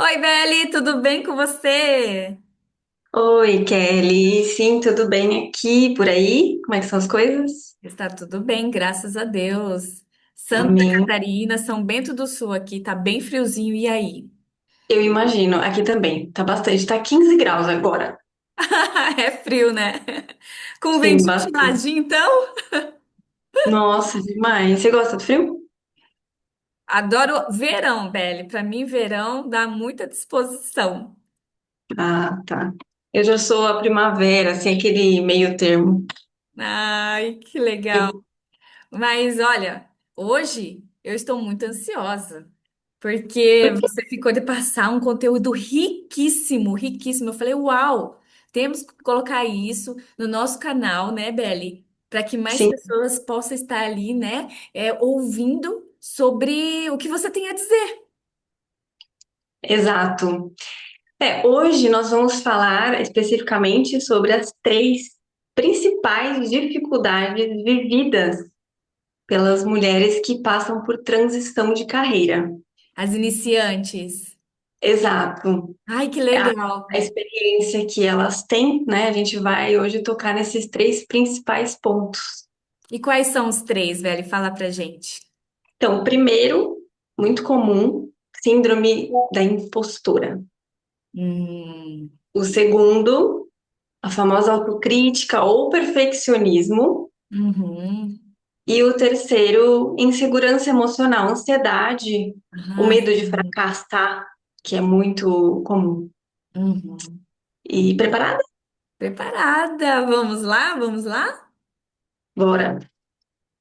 Oi, Beli, tudo bem com você? Oi, Kelly. Sim, tudo bem aqui, por aí? Como é que são as coisas? Está tudo bem, graças a Deus. Santa Amém. Catarina, São Bento do Sul aqui, tá bem friozinho, e aí? Eu imagino, aqui também. Tá bastante, tá 15 graus agora. É frio, né? Com Sim, ventinho bastante. geladinho, então? Nossa, demais. Você gosta do frio? Adoro verão, Beli. Para mim, verão dá muita disposição. Ah, tá. Eu já sou a primavera, assim, aquele meio termo. Ai, que legal. Eu- Mas olha, hoje eu estou muito ansiosa, porque Por quê? você ficou de passar um conteúdo riquíssimo, riquíssimo. Eu falei, uau, temos que colocar isso no nosso canal, né, Beli? Para que mais Sim, pessoas possam estar ali, né, ouvindo sobre o que você tem a dizer. exato. Hoje nós vamos falar especificamente sobre as três principais dificuldades vividas pelas mulheres que passam por transição de carreira. As iniciantes. Exato. Ai, que A, legal. a experiência que elas têm, né? A gente vai hoje tocar nesses três principais pontos. E quais são os três, Beli? Fala pra gente. Então, o primeiro, muito comum, síndrome da impostora. Hum, O segundo, a famosa autocrítica ou perfeccionismo. uhum. E o terceiro, insegurança emocional, ansiedade, o Ah, medo de sim. fracassar, que é muito comum. Uhum. E preparada? Preparada. Vamos lá? Vamos lá? Bora!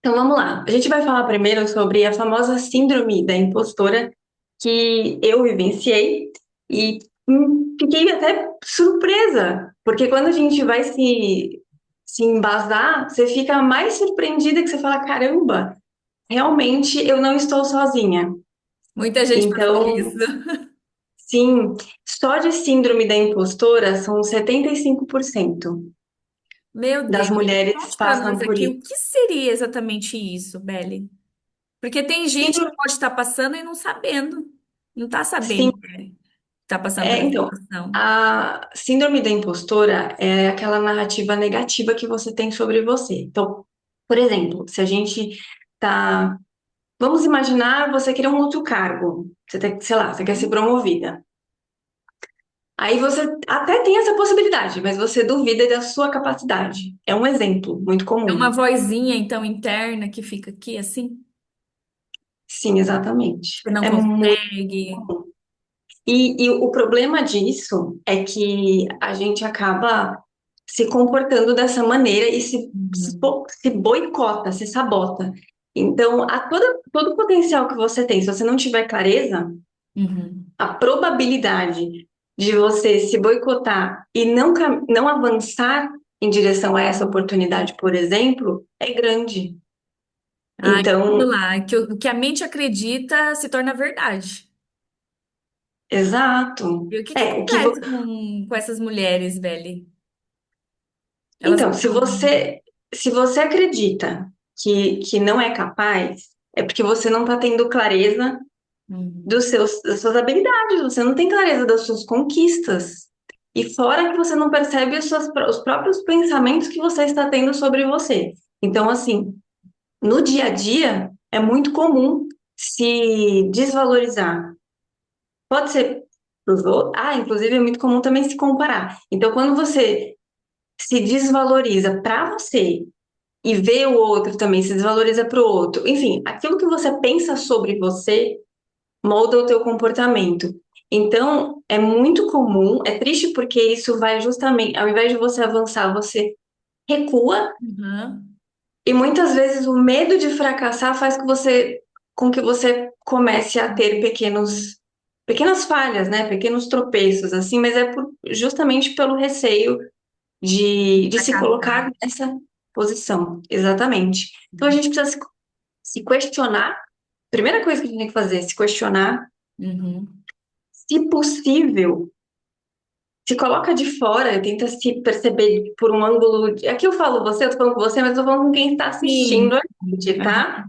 Então vamos lá. A gente vai falar primeiro sobre a famosa síndrome da impostora que eu vivenciei e fiquei até surpresa, porque quando a gente vai se embasar, você fica mais surpreendida que você fala, caramba, realmente eu não estou sozinha. Muita gente passou isso. Então, sim, só de síndrome da impostora são 75% Meu das Deus. mulheres Conte para nós passam por aqui isso. o que seria exatamente isso, Belle? Porque tem gente que Síndrome, pode estar passando e não sabendo. Não está sim, sabendo que está passando por essa então, situação. a síndrome da impostora é aquela narrativa negativa que você tem sobre você. Então, por exemplo, se a gente tá. Vamos imaginar você querer um outro cargo. Você tem, sei lá, você quer ser Uhum. promovida. Aí você até tem essa possibilidade, mas você duvida da sua capacidade. É um exemplo muito É uma comum. vozinha, então, interna que fica aqui, assim. Sim, exatamente. Você não É muito. consegue. E o problema disso é que a gente acaba se comportando dessa maneira e Uhum. se boicota, se sabota. Então, todo o potencial que você tem, se você não tiver clareza, Uhum. a probabilidade de você se boicotar e não avançar em direção a essa oportunidade, por exemplo, é grande. Ai, Então, vamos lá. Que o que a mente acredita se torna verdade. exato. E o que que O que acontece com essas mulheres, Belle? Elas Então, ficam. se você acredita que não é capaz, é porque você não está tendo clareza Uhum. das suas habilidades, você não tem clareza das suas conquistas. E fora que você não percebe os próprios pensamentos que você está tendo sobre você. Então, assim, no dia a dia, é muito comum se desvalorizar. Pode ser pros outros. Ah, inclusive é muito comum também se comparar. Então, quando você se desvaloriza para você e vê o outro também, se desvaloriza para o outro. Enfim, aquilo que você pensa sobre você molda o teu comportamento. Então, é muito comum, é triste porque isso vai justamente, ao invés de você avançar, você recua Uhum. e muitas vezes o medo de fracassar faz com que você comece a ter pequenas falhas, né? Pequenos tropeços assim, mas justamente pelo receio de se Fracassar. colocar nessa posição. Exatamente. Então a gente precisa se questionar. Primeira coisa que a gente tem que fazer é se questionar, Uhum. se possível, se coloca de fora, tenta se perceber por um ângulo. Aqui eu falo você, eu tô falando com você, mas eu tô falando com quem está assistindo Sim. a gente, tá?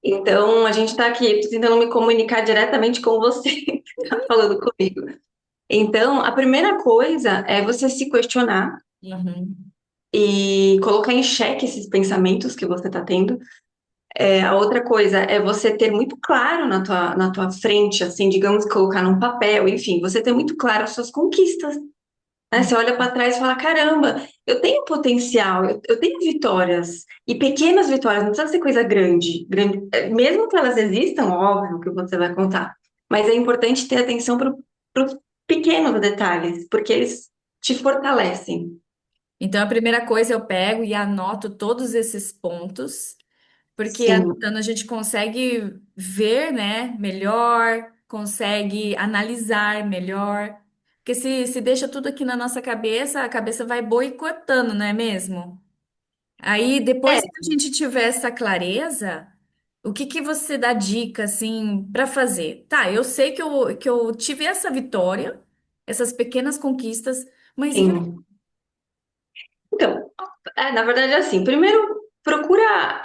Então, a gente está aqui tô tentando me comunicar diretamente com você, que está falando comigo. Então, a primeira coisa é você se questionar Uhum. e colocar em xeque esses pensamentos que você está tendo. A outra coisa é você ter muito claro na tua frente, assim, digamos, colocar num papel, enfim, você ter muito claro as suas conquistas, né? Você olha para trás e fala: caramba, eu tenho potencial, eu tenho vitórias, e pequenas vitórias, não precisa ser coisa grande, grande, mesmo que elas existam, óbvio que você vai contar, mas é importante ter atenção para os pequenos detalhes, porque eles te fortalecem. Então, a primeira coisa eu pego e anoto todos esses pontos, porque Sim, anotando a gente consegue ver, né, melhor, consegue analisar melhor. Porque se deixa tudo aqui na nossa cabeça, a cabeça vai boicotando, não é mesmo? Aí, é, depois que a gente tiver essa clareza, o que que você dá dica, assim, para fazer? Tá, eu sei que eu tive essa vitória, essas pequenas conquistas, mas e aí? sim. Então, na verdade, é assim, primeiro procura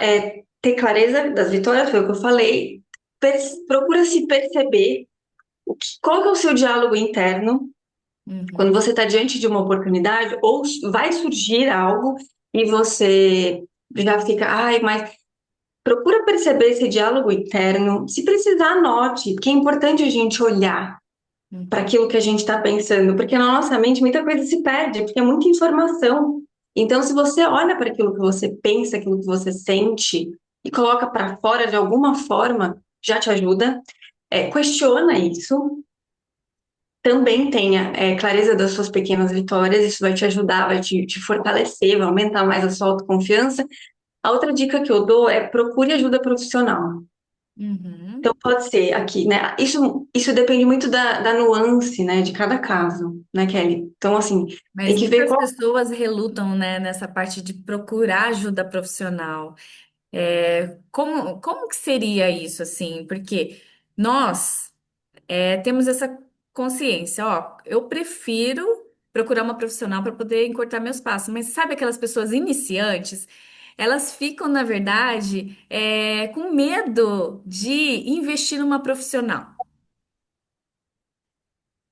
ter clareza das vitórias, foi o que eu falei, procura se perceber qual que é o seu diálogo interno quando Uhum, você está diante de uma oportunidade ou vai surgir algo e você já fica, ai, mas procura perceber esse diálogo interno. Se precisar, anote, porque é importante a gente olhar para uhum, aquilo que a gente está pensando, porque na nossa mente muita coisa se perde, porque é muita informação. Então, se você olha para aquilo que você pensa, aquilo que você sente e coloca para fora de alguma forma, já te ajuda. Questiona isso. Também tenha clareza das suas pequenas vitórias, isso vai te ajudar, vai te fortalecer, vai aumentar mais a sua autoconfiança. A outra dica que eu dou é procure ajuda profissional. Então, uhum. pode ser aqui, né? Isso depende muito da nuance, né, de cada caso, né, Kelly? Então, assim, tem Mas que ver muitas qual. pessoas relutam, né, nessa parte de procurar ajuda profissional. Como que seria isso, assim? Porque nós temos essa consciência, ó, eu prefiro procurar uma profissional para poder encurtar meus passos, mas sabe aquelas pessoas iniciantes? Elas ficam, na verdade, com medo de investir numa profissional.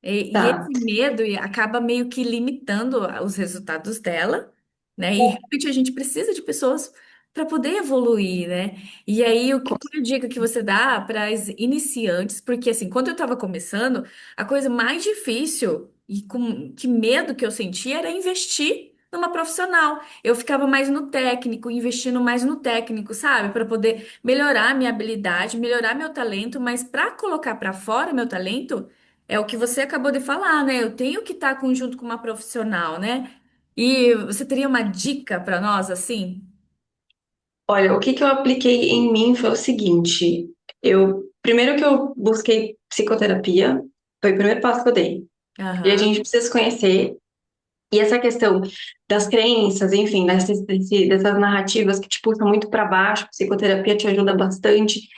E Tá. esse medo acaba meio que limitando os resultados dela, né? E realmente a gente precisa de pessoas para poder evoluir, né? E aí, qual é a dica que você dá para as iniciantes? Porque, assim, quando eu estava começando, a coisa mais difícil e com que medo que eu sentia era investir numa profissional. Eu ficava mais no técnico, investindo mais no técnico, sabe? Para poder melhorar minha habilidade, melhorar meu talento, mas para colocar para fora meu talento. É o que você acabou de falar, né? Eu tenho que estar junto com uma profissional, né? E você teria uma dica para nós, assim? Olha, o que que eu apliquei em mim foi o seguinte: primeiro que eu busquei psicoterapia, foi o primeiro passo que eu dei. E a gente Aham. precisa se conhecer. E essa questão das crenças, enfim, dessas narrativas que te puxam muito para baixo, a psicoterapia te ajuda bastante.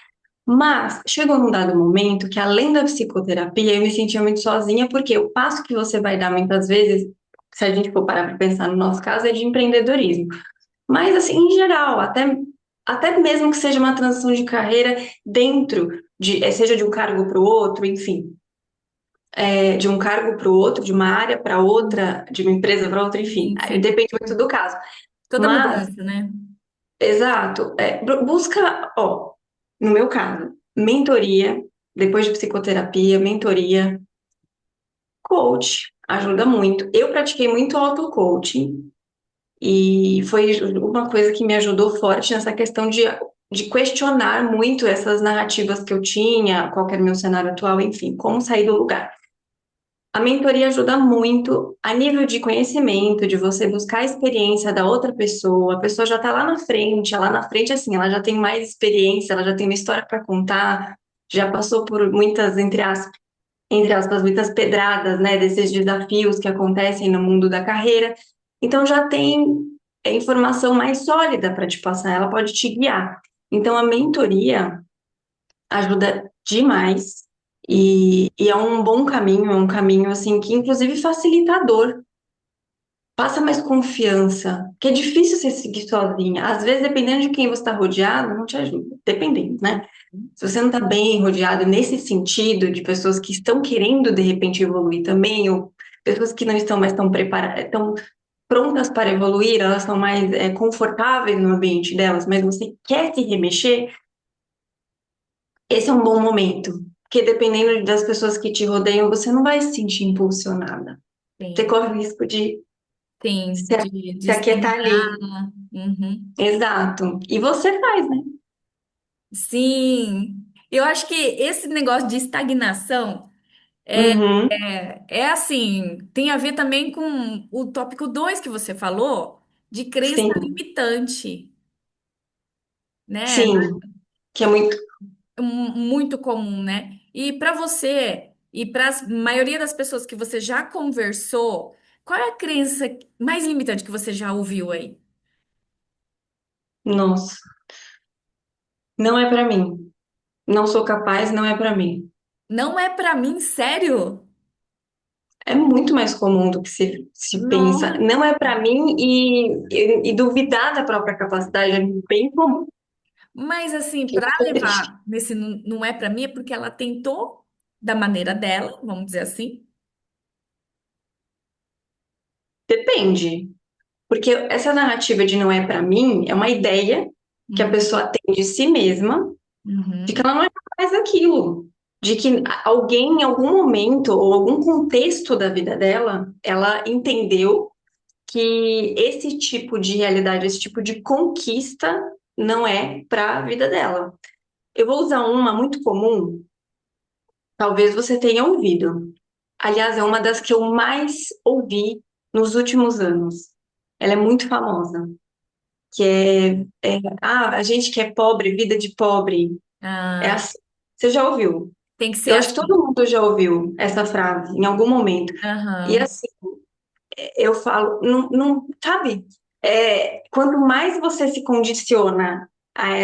Mas chegou num dado momento que, além da psicoterapia, eu me sentia muito sozinha, porque o passo que você vai dar muitas vezes, se a gente for parar para pensar no nosso caso, é de empreendedorismo. Mas, assim, em geral, até mesmo que seja uma transição de carreira dentro seja de um cargo para o outro, enfim, de um cargo para o outro, de uma área para outra, de uma empresa para outra, enfim, Sim, aí sim. depende muito do caso. Toda Mas, mudança, né? exato, busca, ó, no meu caso, mentoria, depois de psicoterapia, mentoria, coach, ajuda muito. Eu pratiquei muito auto-coaching e foi uma coisa que me ajudou forte nessa questão de questionar muito essas narrativas que eu tinha, qual que era o meu cenário atual, enfim, como sair do lugar. A mentoria ajuda muito a nível de conhecimento, de você buscar a experiência da outra pessoa. A pessoa já está lá na frente, assim, ela já tem mais experiência, ela já tem uma história para contar, já passou por muitas, entre aspas, muitas pedradas, né, desses desafios que acontecem no mundo da carreira. Então já tem informação mais sólida para te passar, ela pode te guiar. Então a mentoria ajuda demais e é um bom caminho, é um caminho assim que inclusive facilitador Passa mais confiança, que é difícil você seguir sozinha. Às vezes, dependendo de quem você está rodeado, não te ajuda. Dependendo, né? Se você não está bem rodeado nesse sentido, de pessoas que estão querendo, de repente, evoluir também, ou pessoas que não estão mais tão preparadas, tão prontas para evoluir, elas estão mais confortáveis no ambiente delas, mas você quer se remexer, esse é um bom momento. Porque dependendo das pessoas que te rodeiam, você não vai se sentir impulsionada. Você Sim, corre o risco de sim, se, de se aquietar estagnar. ali. Uhum. Exato. E você faz, né? Sim, eu acho que esse negócio de estagnação Uhum. é assim, tem a ver também com o tópico 2 que você falou, de crença Sim, limitante, né? sim. Que é muito. Muito comum, né? E para você e para a maioria das pessoas que você já conversou, qual é a crença mais limitante que você já ouviu aí? Nossa, não é pra mim. Não sou capaz, não é pra mim. Não é para mim, sério? É muito mais comum do que se pensa. Nossa, Não é pra mim e duvidar da própria capacidade é bem comum. mas assim, Que é para diferente. levar nesse não é para mim, é porque ela tentou da maneira dela, vamos dizer assim. Depende. Porque essa narrativa de não é pra mim é uma ideia que a Uhum, pessoa tem de si mesma, de que uhum, ela não é capaz daquilo. De que alguém, em algum momento ou algum contexto da vida dela, ela entendeu que esse tipo de realidade, esse tipo de conquista não é para a vida dela. Eu vou usar uma muito comum, talvez você tenha ouvido. Aliás, é uma das que eu mais ouvi nos últimos anos. Ela é muito famosa, que a gente que é pobre, vida de pobre, é ah, assim. Você já ouviu? tem que ser Eu acho que assim. todo mundo já ouviu essa frase em algum momento. E Aham, assim, eu falo, não, não, sabe? Quanto mais você se condiciona a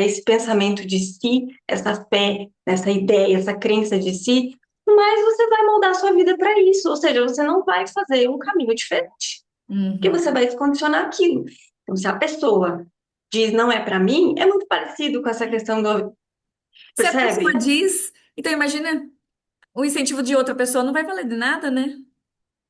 esse pensamento de si, essa fé, essa ideia, essa crença de si, mais você vai moldar a sua vida para isso. Ou seja, você não vai fazer um caminho diferente, porque uhum. você vai se condicionar aquilo. Então, se a pessoa diz não é para mim, é muito parecido com essa questão do, Se a pessoa percebe? diz, então imagina, o incentivo de outra pessoa não vai valer de nada, né?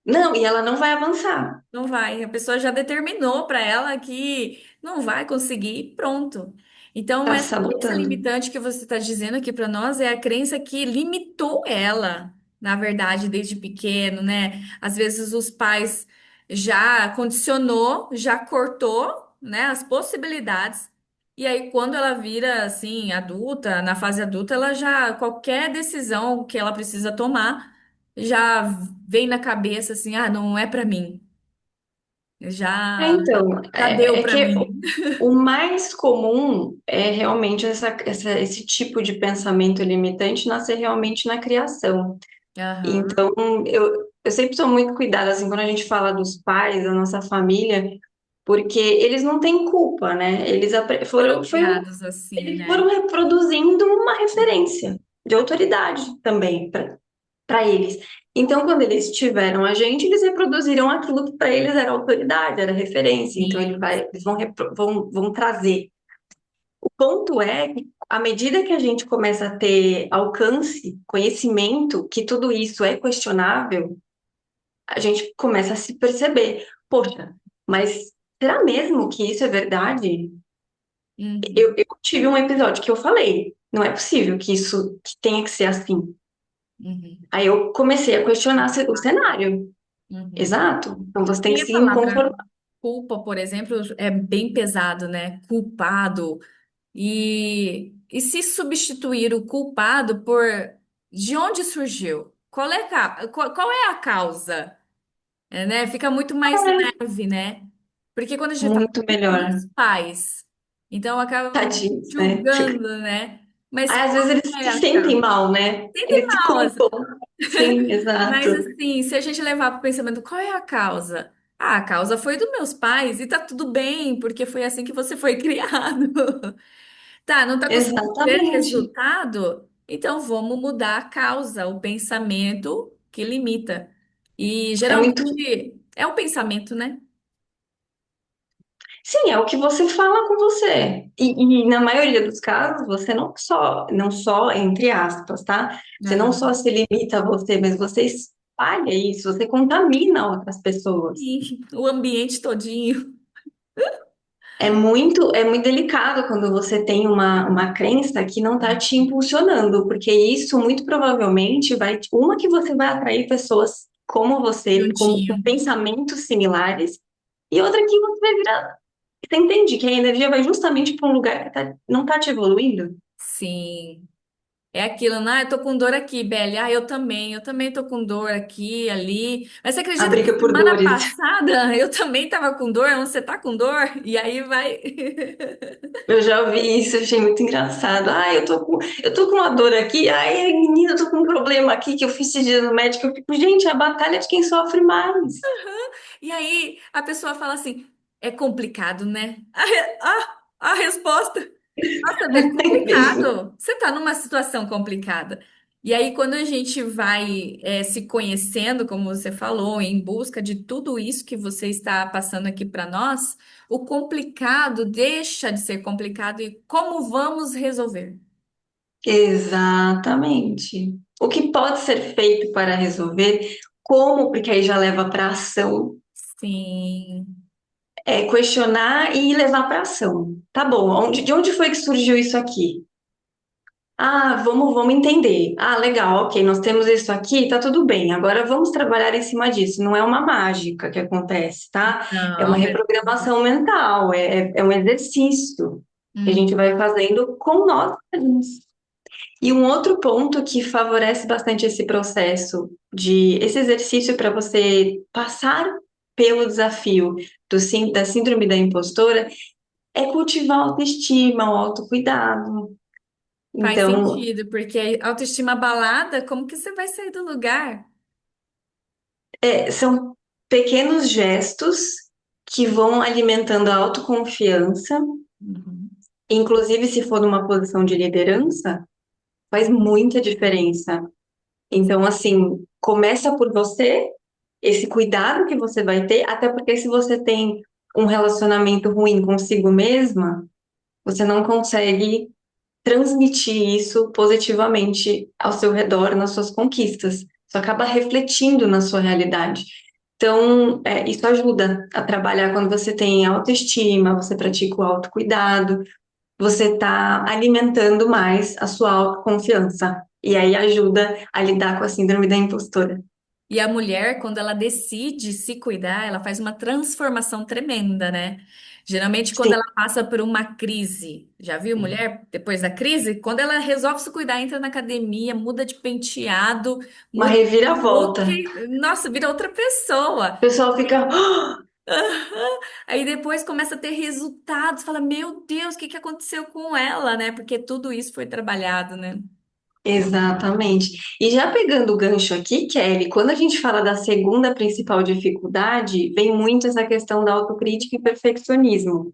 Não, e ela não vai avançar. Não vai. A pessoa já determinou para ela que não vai conseguir, pronto. Então, Tá se essa crença sabotando. limitante que você está dizendo aqui para nós é a crença que limitou ela, na verdade, desde pequeno, né? Às vezes os pais já condicionou, já cortou, né, as possibilidades. E aí, quando ela vira assim, adulta, na fase adulta, ela já, qualquer decisão que ela precisa tomar, já vem na cabeça assim, ah, não é para mim. Já, Então, já deu é para que mim. o mais comum é realmente esse tipo de pensamento limitante nascer realmente na criação. Aham. Então, eu sempre sou muito cuidada, assim, quando a gente fala dos pais, da nossa família, porque eles não têm culpa, né? Foram criados assim, Eles né? foram reproduzindo uma referência de autoridade também para eles. Então, quando eles tiveram a gente, eles reproduziram aquilo que para eles era autoridade, era referência. Então, Sim. eles vão trazer. O ponto é que, à medida que a gente começa a ter alcance, conhecimento, que tudo isso é questionável, a gente começa a se perceber: poxa, mas será mesmo que isso é verdade? Uhum, Eu tive um episódio que eu falei: não é possível que isso que tenha que ser assim. uhum, Aí eu comecei a questionar o cenário. uhum. Exato. Então você tem que E a se palavra inconformar. culpa, por exemplo, é bem pesado, né? Culpado. E se substituir o culpado por de onde surgiu? Qual é, qual é a causa? É, né? Fica muito mais É, leve, né? Porque quando a gente fala muito culpa melhor. dos pais, então acaba Tadinhos, né? julgando, né? Mas Aí, às qual vezes eles é se a sentem causa? mal, né? Entende Eles se mal, culpam. Sim, mas exato. assim, se a gente levar para o pensamento, qual é a causa? Ah, a causa foi dos meus pais e tá tudo bem, porque foi assim que você foi criado. Tá, não tá conseguindo ter Exatamente. resultado? Então vamos mudar a causa, o pensamento que limita. E É muito. geralmente. É o pensamento, né? Sim, é o que você fala com você. E na maioria dos casos, você não só, entre aspas, tá? Você não Aham. só se limita a você, mas você espalha isso, você contamina outras pessoas. E o ambiente todinho. É muito delicado quando você tem uma crença que não está te impulsionando, porque isso muito provavelmente uma que você vai atrair pessoas como você, com Juntinho. pensamentos similares, e outra que você vai virar. Você entende que a energia vai justamente para um lugar que não está te evoluindo? Sim. É aquilo, né? Ah, eu tô com dor aqui, Belle. Ah, eu também tô com dor aqui, ali. Mas você A acredita que briga por semana dores. passada eu também tava com dor? Você tá com dor? E aí vai. Eu já ouvi isso, achei muito engraçado. Ah, eu tô com uma dor aqui. Ai, menina, eu tô com um problema aqui que eu fiz esse dia no médico. Eu fico, gente, é a batalha de quem sofre mais. E aí a pessoa fala assim: é complicado, né? A resposta. Nossa, Beli, complicado. Você está numa situação complicada. E aí, quando a gente vai se conhecendo, como você falou, em busca de tudo isso que você está passando aqui para nós, o complicado deixa de ser complicado e como vamos resolver? Exatamente. O que pode ser feito para resolver, como, porque aí já leva para ação, Sim. é questionar e levar para ação. Tá bom, de onde foi que surgiu isso aqui? Ah, vamos entender. Ah, legal, ok, nós temos isso aqui, tá tudo bem. Agora vamos trabalhar em cima disso. Não é uma mágica que acontece, tá? É uma Não, reprogramação mental, é um exercício que a gente hum, vai fazendo com nós mesmos. E um outro ponto que favorece bastante esse processo esse exercício para você passar pelo desafio da síndrome da impostora é cultivar a autoestima, o autocuidado. faz Então, sentido, porque a autoestima abalada, como que você vai sair do lugar? são pequenos gestos que vão alimentando a autoconfiança, Uhum. inclusive se for numa posição de liderança, faz muita diferença. Então, assim, começa por você, esse cuidado que você vai ter, até porque se você tem um relacionamento ruim consigo mesma, você não consegue transmitir isso positivamente ao seu redor, nas suas conquistas. Isso acaba refletindo na sua realidade. Então, isso ajuda a trabalhar quando você tem autoestima, você pratica o autocuidado, você está alimentando mais a sua autoconfiança. E aí ajuda a lidar com a síndrome da impostora. E a mulher, quando ela decide se cuidar, ela faz uma transformação tremenda, né? Geralmente, quando Sim, ela passa por uma crise, já viu mulher depois da crise? Quando ela resolve se cuidar, entra na academia, muda de penteado, uma muda de look, reviravolta. nossa, vira outra pessoa. O pessoal fica, "Ah!" Aí depois começa a ter resultados, fala, meu Deus, o que que aconteceu com ela, né? Porque tudo isso foi trabalhado, né? Exatamente. E já pegando o gancho aqui, Kelly, quando a gente fala da segunda principal dificuldade, vem muito essa questão da autocrítica e perfeccionismo.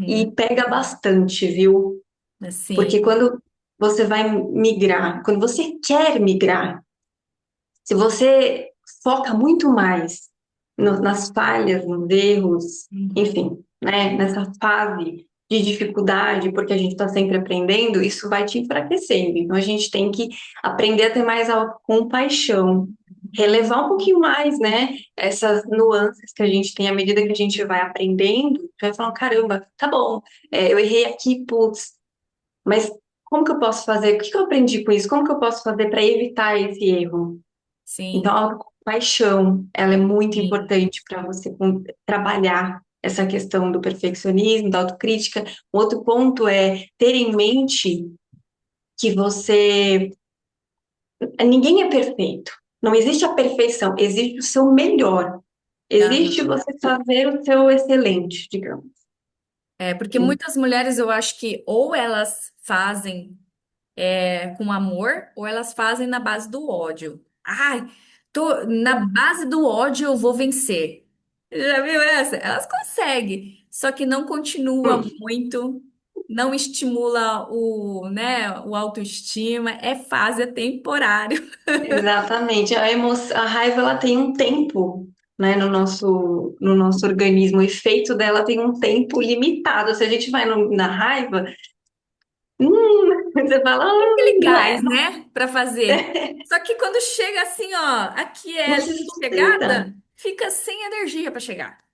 E Uhum. pega bastante, viu? Porque Assim, quando você vai migrar, quando você quer migrar, se você foca muito mais nas falhas, nos erros, uhum. enfim, né, nessa fase de dificuldade, porque a gente está sempre aprendendo, isso vai te enfraquecendo. Então a gente tem que aprender a ter mais autocompaixão, relevar um pouquinho mais, né, essas nuances que a gente tem à medida que a gente vai aprendendo, vai falar, caramba, tá bom, eu errei aqui, putz, mas como que eu posso fazer? O que que eu aprendi com isso? Como que eu posso fazer para evitar esse erro? Então, Sim, a autocompaixão, ela é muito sim. importante para você trabalhar essa questão do perfeccionismo, da autocrítica. Outro ponto é ter em mente que ninguém é perfeito. Não existe a perfeição, existe o seu melhor. Existe Aham. você fazer o seu excelente, digamos. É, porque muitas mulheres eu acho que ou elas fazem com amor ou elas fazem na base do ódio. Ai, tô na base do ódio eu vou vencer. Já viu essa? Elas conseguem, só que não continua Hum, muito, não estimula o autoestima, é fase, é temporário. exatamente. A raiva ela tem um tempo. né, no nosso organismo. O efeito dela tem um tempo limitado. Se a gente vai na raiva, você fala, Aquele não é, gás, né, para fazer. Só que quando chega assim, ó, aqui é não a se linha de sustenta. chegada, fica sem energia para chegar.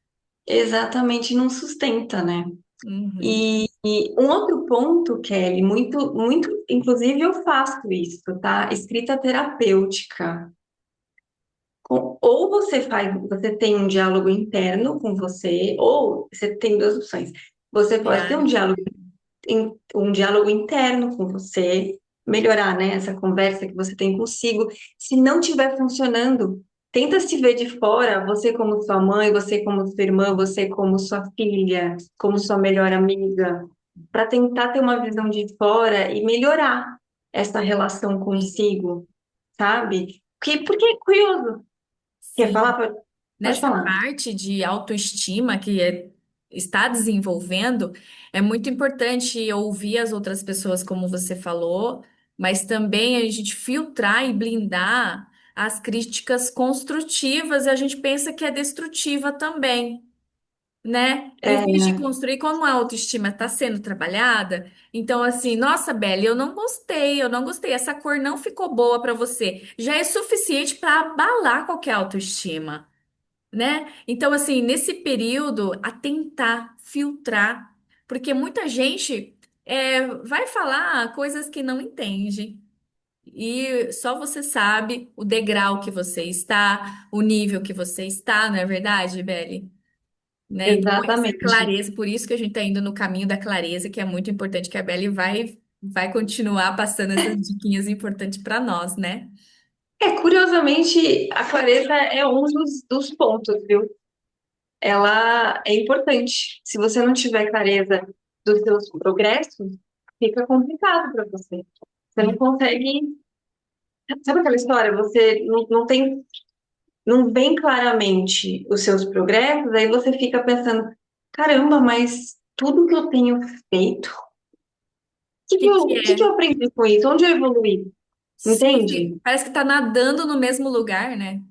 Exatamente, não sustenta, né? Uhum. E um outro ponto, Kelly, muito, muito, inclusive eu faço isso, tá? Escrita terapêutica. Ou você faz, você tem um diálogo interno com você, ou você tem duas opções. Você pode ter um Diário. diálogo, um diálogo interno com você, melhorar, né, essa conversa que você tem consigo. Se não estiver funcionando, tenta se ver de fora, você como sua mãe, você como sua irmã, você como sua filha, como sua melhor amiga, para tentar ter uma visão de fora e melhorar essa relação Sim. consigo, sabe? Porque é curioso. Quer falar? Sim. Pode Nessa falar. parte de autoestima está desenvolvendo, é muito importante ouvir as outras pessoas, como você falou, mas também a gente filtrar e blindar as críticas construtivas e a gente pensa que é destrutiva também, né? Em É, vez de construir, como a autoestima está sendo trabalhada, então assim, nossa, Belle, eu não gostei, essa cor não ficou boa para você. Já é suficiente para abalar qualquer autoestima, né? Então, assim, nesse período, atentar, filtrar, porque muita gente vai falar coisas que não entende. E só você sabe o degrau que você está, o nível que você está, não é verdade, Belle? Né? Então, essa exatamente. clareza, por isso que a gente está indo no caminho da clareza, que é muito importante, que a Belle vai continuar passando essas diquinhas importantes para nós, né? Curiosamente, a clareza é um dos pontos, viu? Ela é importante. Se você não tiver clareza dos seus progressos, fica complicado para você. Você não consegue. Sabe aquela história? Você não tem, não vê claramente os seus progressos, aí você fica pensando: caramba, mas tudo que eu tenho feito, Que o que que eu é? aprendi com isso? Onde eu evoluí? Sim, Entende? parece que tá nadando no mesmo lugar, né?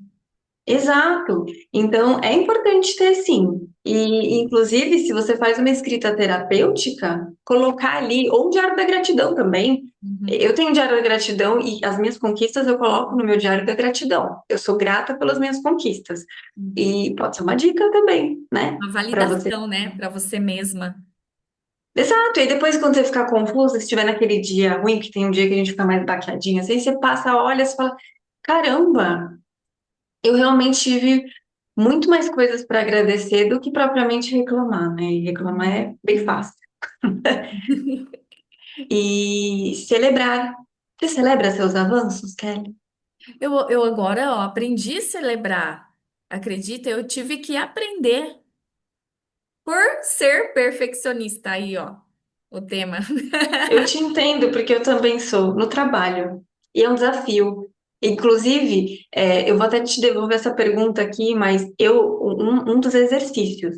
Exato. Então, é importante ter sim. E, inclusive, se você faz uma escrita terapêutica, colocar ali, ou o diário da gratidão também. Uhum. Eu tenho um diário da gratidão e as minhas conquistas eu coloco no meu diário da gratidão. Eu sou grata pelas minhas conquistas. Uhum. E pode ser uma dica também, né? Uma Para você. validação, né, para você mesma. Exato. E aí depois, quando você ficar confusa, se estiver naquele dia ruim, que tem um dia que a gente fica mais baqueadinha, assim, você passa, olha, você fala: caramba, eu realmente tive muito mais coisas para agradecer do que propriamente reclamar, né? E reclamar é bem fácil. E celebrar. Você celebra seus avanços, Kelly? Eu agora, ó, aprendi a celebrar. Acredita? Eu tive que aprender por ser perfeccionista aí, ó, o tema. Eu te entendo, porque eu também sou no trabalho. E é um desafio. Inclusive, eu vou até te devolver essa pergunta aqui, mas um dos exercícios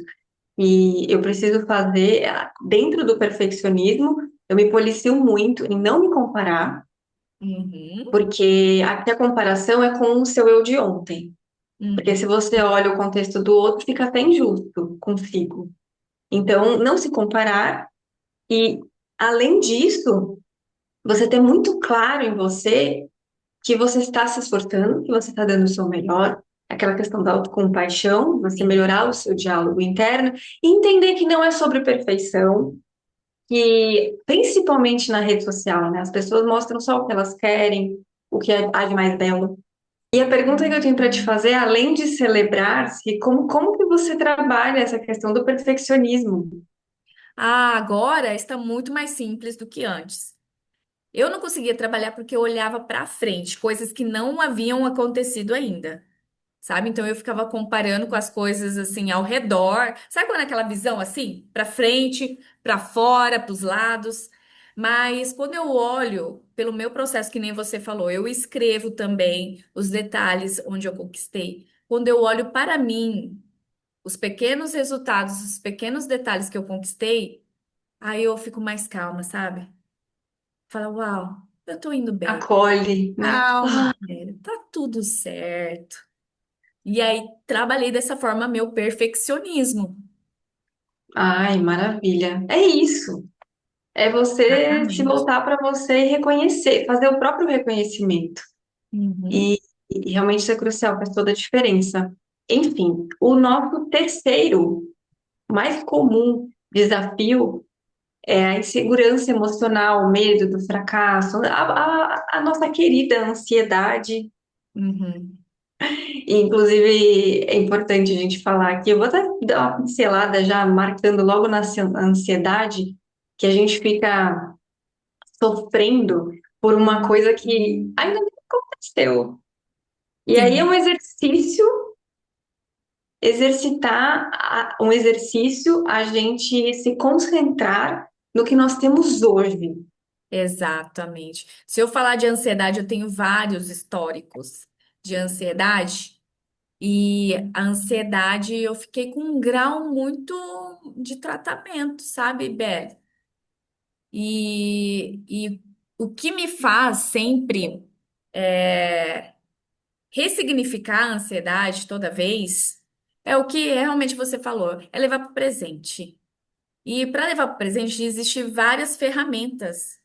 que eu preciso fazer dentro do perfeccionismo, eu me policio muito em não me comparar, Uhum, porque aqui a comparação é com o seu eu de ontem. Porque uhum. se você olha o contexto do outro, fica até injusto consigo. Então, não se comparar e, além disso, você ter muito claro em você que você está se esforçando, que você está dando o seu melhor, aquela questão da autocompaixão, você Sim. melhorar o seu diálogo interno e entender que não é sobre perfeição, que principalmente na rede social, né, as pessoas mostram só o que elas querem, o que há de mais belo. E a pergunta que eu tenho para te fazer, além de celebrar-se, como que você trabalha essa questão do perfeccionismo? Ah, agora está muito mais simples do que antes. Eu não conseguia trabalhar porque eu olhava para frente, coisas que não haviam acontecido ainda. Sabe? Então eu ficava comparando com as coisas assim ao redor. Sabe quando é aquela visão assim, para frente, para fora, para os lados? Mas quando eu olho pelo meu processo, que nem você falou, eu escrevo também os detalhes onde eu conquistei. Quando eu olho para mim, os pequenos resultados, os pequenos detalhes que eu conquistei, aí eu fico mais calma, sabe? Fala, uau, eu tô indo bem. Acolhe, né? Calma, Ah, velho, tá tudo certo. E aí trabalhei dessa forma meu perfeccionismo. Ai, maravilha. É isso. É você se Exatamente. voltar para você e reconhecer, fazer o próprio reconhecimento. Uhum, E, e realmente isso é crucial, faz toda a diferença. Enfim, o nosso terceiro, mais comum desafio é a insegurança emocional, o medo do fracasso, a nossa querida ansiedade. uhum. E, inclusive, é importante a gente falar aqui, eu vou até dar uma pincelada já, marcando logo na ansiedade, que a gente fica sofrendo por uma coisa que ainda não aconteceu. E aí é Sim, um exercício, um exercício a gente se concentrar no que nós temos hoje. exatamente. Se eu falar de ansiedade, eu tenho vários históricos de ansiedade. E a ansiedade, eu fiquei com um grau muito de tratamento, sabe, Beth? E o que me faz sempre ressignificar a ansiedade toda vez é o que realmente você falou, é levar para o presente. E para levar para o presente, existem várias ferramentas.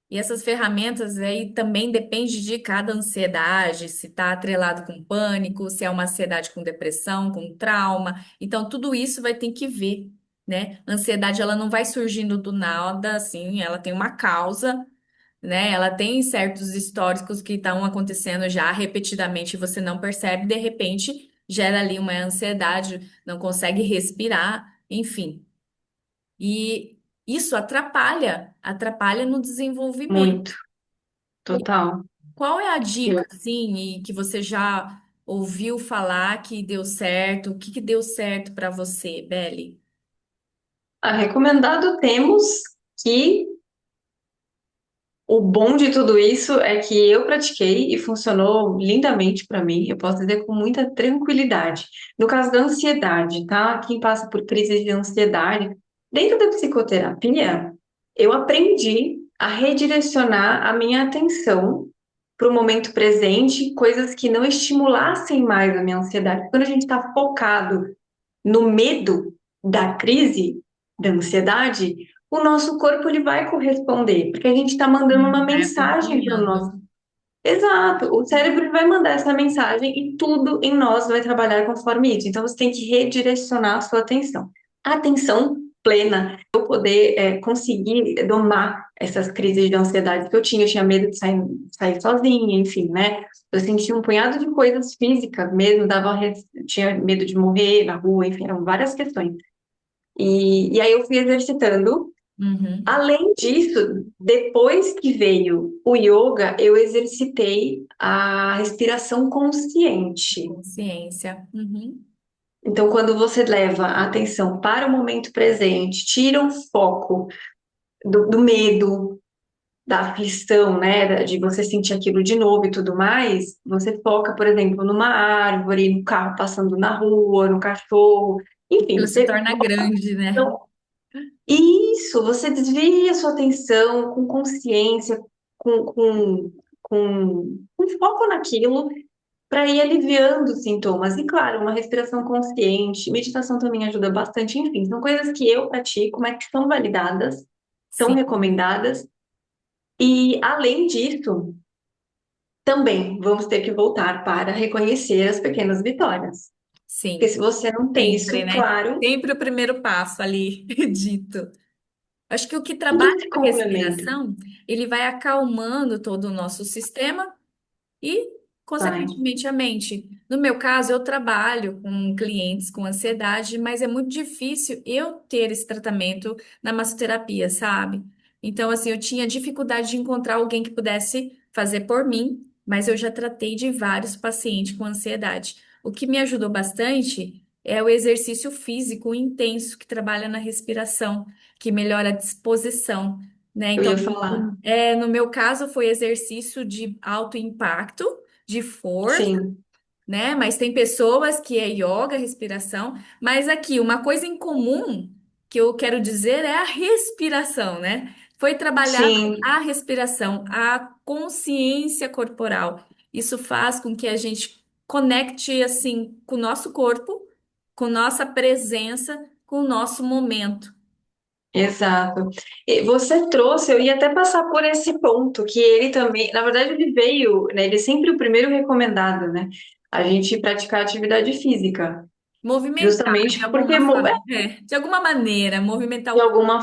E essas ferramentas aí também depende de cada ansiedade, se está atrelado com pânico, se é uma ansiedade com depressão, com trauma. Então, tudo isso vai ter que ver, né? A ansiedade, ela não vai surgindo do nada, assim, ela tem uma causa, né? Ela tem certos históricos que estão acontecendo já repetidamente, e você não percebe, de repente, gera ali uma ansiedade, não consegue respirar, enfim. E isso atrapalha no desenvolvimento. Muito, total. Qual é a dica, assim, e que você já ouviu falar que deu certo? O que que deu certo para você, Belle? Recomendado temos que o bom de tudo isso é que eu pratiquei e funcionou lindamente para mim. Eu posso dizer com muita tranquilidade. No caso da ansiedade, tá? Quem passa por crises de ansiedade, dentro da psicoterapia, eu aprendi a redirecionar a minha atenção para o momento presente, coisas que não estimulassem mais a minha ansiedade. Quando a gente está focado no medo da crise, da ansiedade, o nosso corpo ele vai corresponder, porque a gente está mandando uma Vai mensagem para o acompanhando. nosso. Exato, o cérebro ele vai mandar essa mensagem e tudo em nós vai trabalhar conforme isso. Então você tem que redirecionar a sua atenção. A atenção plena, eu poder conseguir domar essas crises de ansiedade que eu tinha medo de sair sozinha, enfim, né? Eu sentia um punhado de coisas físicas mesmo, tinha medo de morrer na rua, enfim, eram várias questões. E aí eu fui exercitando. Uhum. Além disso, depois que veio o yoga, eu exercitei a respiração consciente. Consciência. Uhum. Então, quando você leva a atenção para o momento presente, tira o foco do medo, da aflição, né, de você sentir aquilo de novo e tudo mais, você foca, por exemplo, numa árvore, no carro passando na rua, no cachorro, enfim, Aquilo se você torna grande, né? então, isso, você desvia a sua atenção com consciência, com, com, com foco naquilo, para ir aliviando os sintomas. E claro, uma respiração consciente, meditação também ajuda bastante. Enfim, são coisas que eu pratico, mas que são validadas, são Sim, recomendadas. E além disso, também vamos ter que voltar para reconhecer as pequenas vitórias. Porque sim. se você não tem Sempre, isso né? claro, Sempre o primeiro passo ali, dito. Acho que o que tudo trabalha se com a complementa. respiração, ele vai acalmando todo o nosso sistema e, Vai. consequentemente, a mente. No meu caso, eu trabalho com clientes com ansiedade, mas é muito difícil eu ter esse tratamento na massoterapia, sabe? Então, assim, eu tinha dificuldade de encontrar alguém que pudesse fazer por mim, mas eu já tratei de vários pacientes com ansiedade. O que me ajudou bastante é o exercício físico intenso que trabalha na respiração, que melhora a disposição, né? Eu Então, ia falar. no meu caso, foi exercício de alto impacto, de força, Sim, né? Mas tem pessoas que é yoga, respiração. Mas aqui, uma coisa em comum que eu quero dizer é a respiração, né? Foi trabalhado sim. a respiração, a consciência corporal. Isso faz com que a gente conecte assim com o nosso corpo, com nossa presença, com o nosso momento. Exato. E você trouxe, eu ia até passar por esse ponto, que ele também, na verdade, ele veio, né? Ele é sempre o primeiro recomendado, né? A gente praticar atividade física, Movimentar de justamente porque, alguma forma, de alguma maneira, movimentar de o corpo. alguma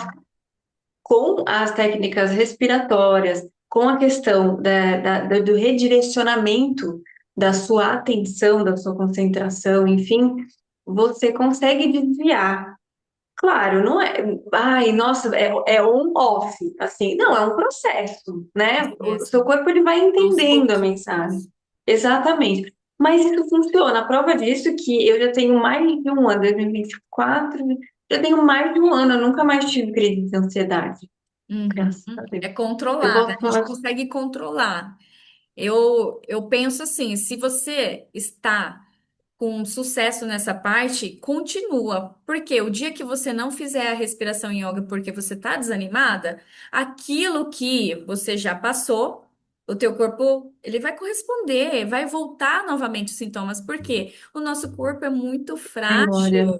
com as técnicas respiratórias, com a questão do redirecionamento da sua atenção, da sua concentração, enfim, você consegue desviar. Claro, não é, ai, nossa, é on-off, assim, não, é um processo, né? O seu Isso, corpo ele vai aos entendendo a mensagem. pouquinhos. Exatamente. Mas isso funciona. A prova disso é que eu já tenho mais de um ano, 2024, já tenho mais de um ano, eu nunca mais tive crise de ansiedade. Uhum. Graças a Deus. É Eu controlada, posso a gente falar, consegue controlar. Eu penso assim, se você está com sucesso nessa parte, continua. Porque o dia que você não fizer a respiração em yoga porque você está desanimada, aquilo que você já passou, o teu corpo, ele vai corresponder, vai voltar novamente os sintomas. Porque o nosso corpo é muito memória, frágil.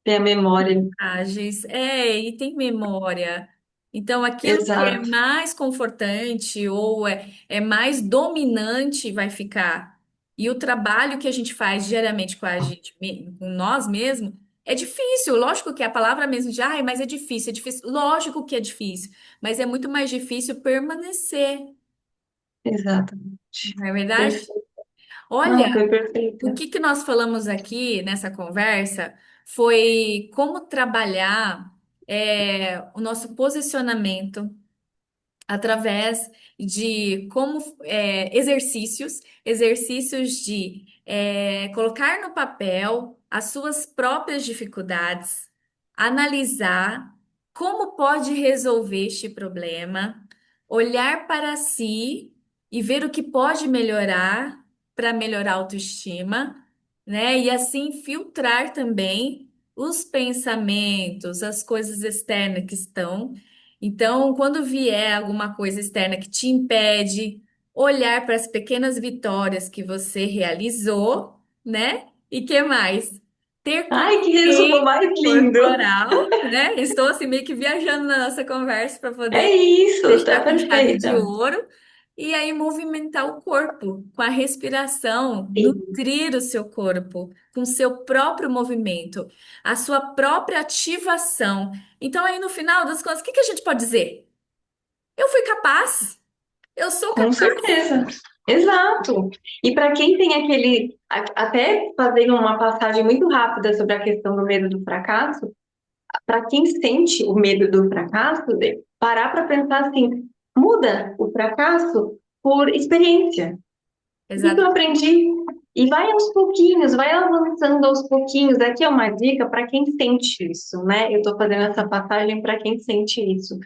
tem a memória, Ágeis, e tem memória. Então, aquilo que é exato, mais confortante ou é mais dominante vai ficar. E o trabalho que a gente faz diariamente com a gente, com nós mesmos, é difícil. Lógico que a palavra mesmo de, ai, mas é difícil, é difícil. Lógico que é difícil, mas é muito mais difícil permanecer, exatamente. não é verdade? Perfeito. Olha, Não, foi o perfeita. que nós falamos aqui nessa conversa foi como trabalhar o nosso posicionamento através de como exercícios de colocar no papel as suas próprias dificuldades, analisar como pode resolver este problema, olhar para si e ver o que pode melhorar para melhorar a autoestima, né? E assim filtrar também os pensamentos, as coisas externas que estão. Então, quando vier alguma coisa externa que te impede, olhar para as pequenas vitórias que você realizou, né? E que mais? Ter Ai, que resumo consciência mais lindo! corporal, né? Estou assim meio que viajando na nossa conversa para É poder isso, tá fechar com chave de perfeita. ouro. E aí, movimentar o corpo com a respiração, Sim, nutrir o seu corpo com o seu próprio movimento, a sua própria ativação. Então, aí no final das contas, o que que a gente pode dizer? Eu fui capaz, eu sou com capaz. certeza. Exato. E para quem tem aquele, até fazendo uma passagem muito rápida sobre a questão do medo do fracasso, para quem sente o medo do fracasso, parar para pensar assim, muda o fracasso por experiência. O que que eu Exato. aprendi? E vai aos pouquinhos, vai avançando aos pouquinhos. Aqui é uma dica para quem sente isso, né? Eu estou fazendo essa passagem para quem sente isso.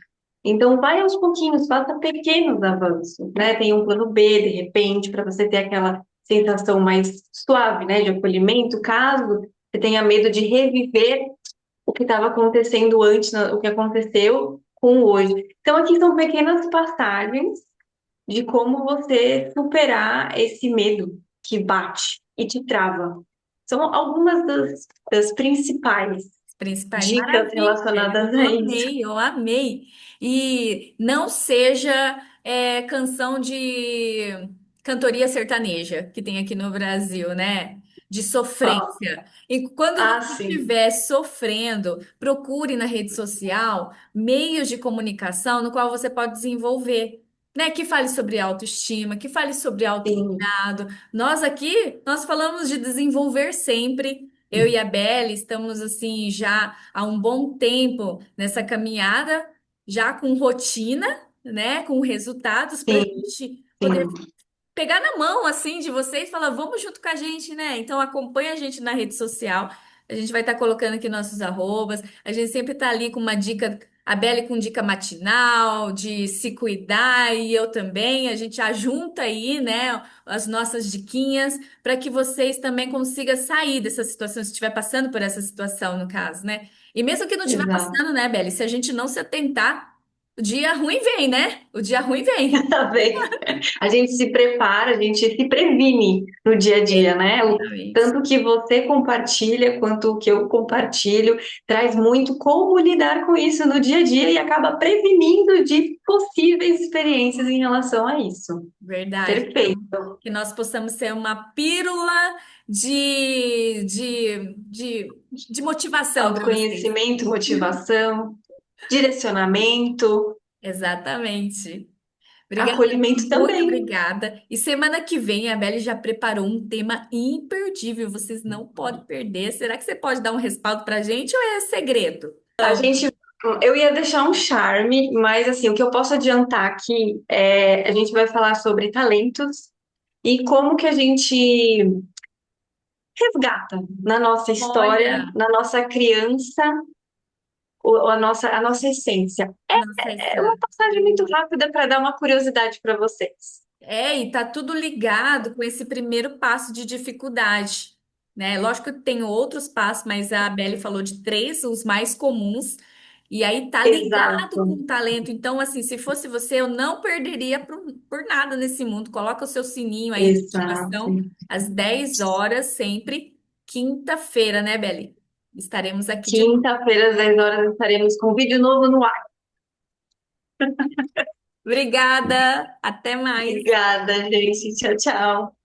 Então, vai aos pouquinhos, faça pequenos avanços, né? Tem um plano B, de repente, para você ter aquela sensação mais suave, né, de acolhimento, caso você tenha medo de reviver o que estava acontecendo antes, o que aconteceu com o hoje. Então, aqui são pequenas passagens de como você superar esse medo que bate e te trava. São algumas das principais Principais. dicas Maravilha, relacionadas eu a isso. amei, eu amei. E não seja canção de cantoria sertaneja que tem aqui no Brasil, né? De Ó, sofrência. E quando ah, você sim, estiver sofrendo, procure na rede social meios de comunicação no qual você pode desenvolver. Né, que fale sobre autoestima, que fale sobre sim, autocuidado. Nós aqui, nós falamos de desenvolver sempre. Eu e a Belle estamos assim já há um bom tempo nessa caminhada, já com rotina, né, com resultados para a sim, gente poder sim, pegar na mão assim de vocês e falar, vamos junto com a gente, né? Então acompanha a gente na rede social. A gente vai estar colocando aqui nossos arrobas. A gente sempre está ali com uma dica, a Belle com dica matinal, de se cuidar, e eu também. A gente ajunta aí, né, as nossas diquinhas para que vocês também consigam sair dessa situação, se estiver passando por essa situação, no caso, né? E mesmo que não estiver exato. passando, né, Belle? Se a gente não se atentar. O dia ruim vem, né? O dia ruim vem. Tá bem? A gente se prepara, a gente se previne no dia a dia, né? O Exatamente. tanto que você compartilha quanto o que eu compartilho traz muito como lidar com isso no dia a dia e acaba prevenindo de possíveis experiências em relação a isso. Verdade. Perfeito. Então, que nós possamos ser uma pílula de motivação para vocês. Autoconhecimento, motivação, direcionamento, Exatamente. Obrigada, acolhimento muito também. obrigada. E semana que vem a Belle já preparou um tema imperdível, vocês não podem perder. Será que você pode dar um respaldo para a gente ou é segredo? A gente, eu ia deixar um charme, mas assim, o que eu posso adiantar aqui é a gente vai falar sobre talentos e como que a gente resgata na nossa história, Olha, na nossa criança, a nossa essência. nossa, É uma passagem muito rápida para dar uma curiosidade para vocês. e tá tudo ligado com esse primeiro passo de dificuldade, né? Lógico que tem outros passos, mas a Belle falou de três, os mais comuns, e aí tá ligado com Exato, o talento. Então, assim, se fosse você, eu não perderia por nada nesse mundo. Coloca o seu sininho aí de exato. ativação às 10 horas, sempre quinta-feira, né, Belle? Estaremos aqui de novo. Quinta-feira, às 10 horas, estaremos com um vídeo novo no ar. Obrigada, até mais. Obrigada, gente. Tchau, tchau.